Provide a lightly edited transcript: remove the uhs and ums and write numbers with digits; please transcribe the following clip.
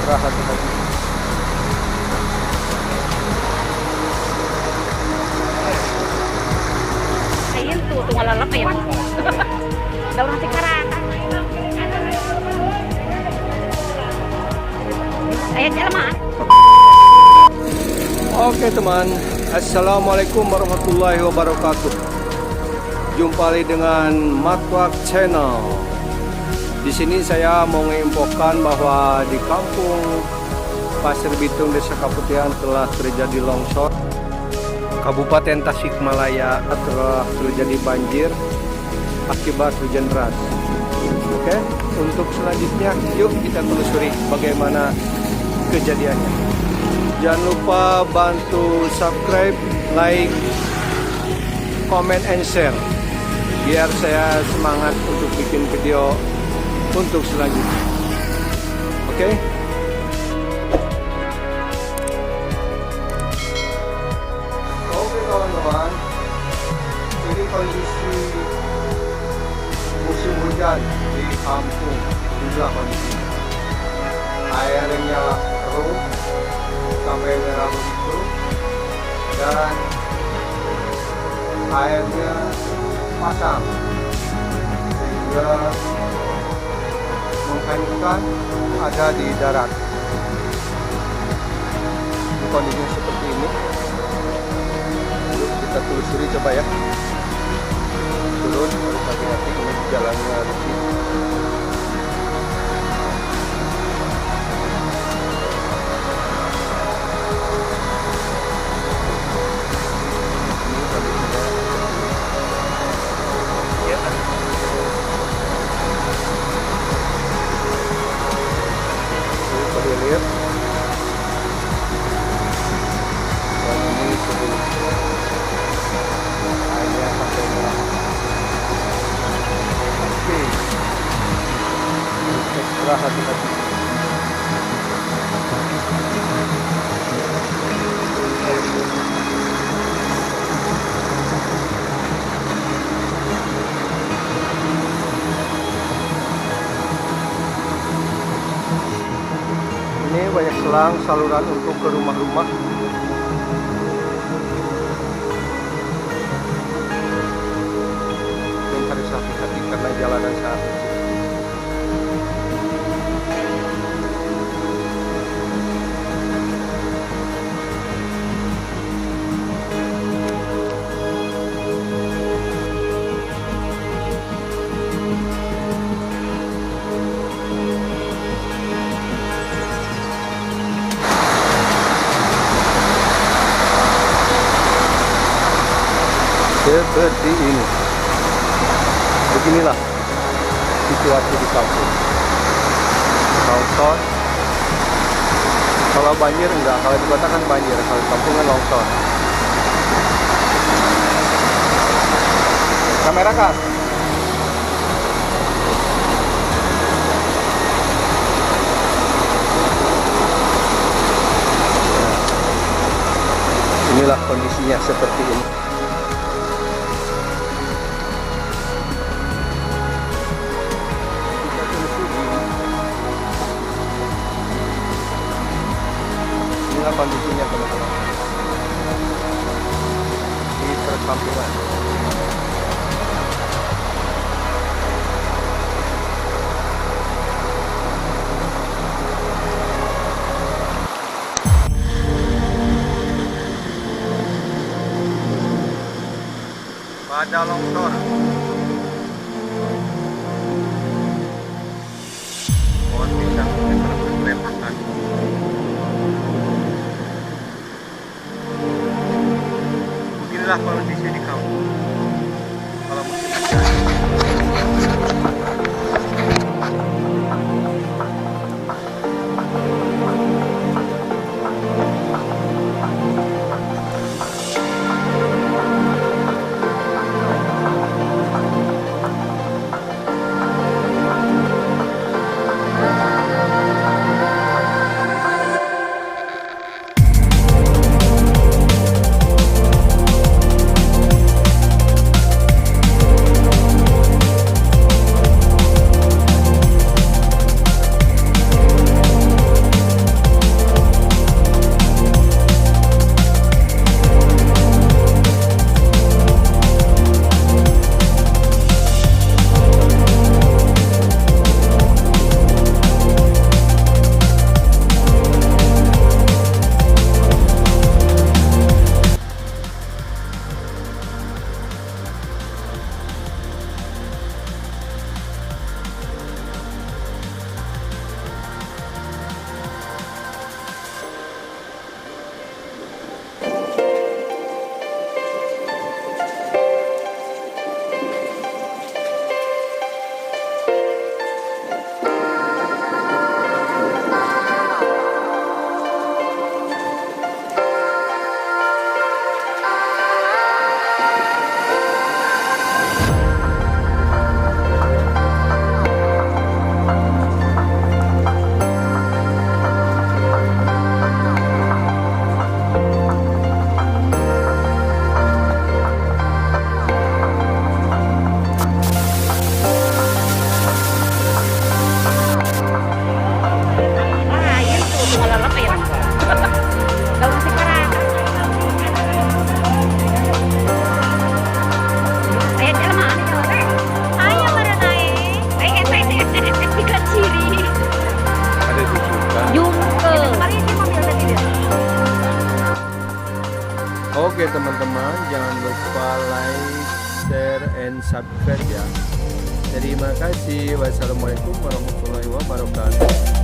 istirahat lagi. Ayun tuh malalap ya. Daw nang sikaratan. Ayan jalamaan. Oke teman, assalamualaikum warahmatullahi wabarakatuh. Jumpa lagi dengan Matwak Channel. Di sini saya mau menginfokan bahwa di kampung Pasir Bitung, Desa Kaputihan telah terjadi longsor. Kabupaten Tasikmalaya telah terjadi banjir akibat hujan deras. Oke, untuk selanjutnya yuk kita telusuri bagaimana kejadiannya. Jangan lupa bantu subscribe, like, comment, and share biar saya semangat untuk bikin video untuk selanjutnya. Oke? Oke kawan-kawan, ini kondisi musim hujan di kampung. Inilah kondisi airnya keruh sampai merah begitu, dan airnya pasang sehingga menghanyutkan ada di darat. Kondisinya seperti ini. Yuk kita telusuri coba ya. Turun, harus hati-hati, ini jalannya licin. Lihat, dan ini sebelum airnya sampai merah. Oke, ekstra hati-hati. Ini banyak selang saluran untuk ke rumah-rumah. Dan harus hati-hati karena jalanan sangat licin. Seperti ini. Beginilah situasi di kampung. Longsor. Kalau banjir enggak, kalau di kota kan banjir, kalau di kampung kan longsor. Kamera kan? Inilah kondisinya seperti ini. Inilah kondisinya teman-teman di perkampungan. Pada longsor. Pohon pisang telah berlemparan. Beginilah kondisi di kampung kalau musim hujan. Oke teman-teman, jangan lupa like, share, and subscribe ya. Terima kasih. Wassalamualaikum warahmatullahi wabarakatuh.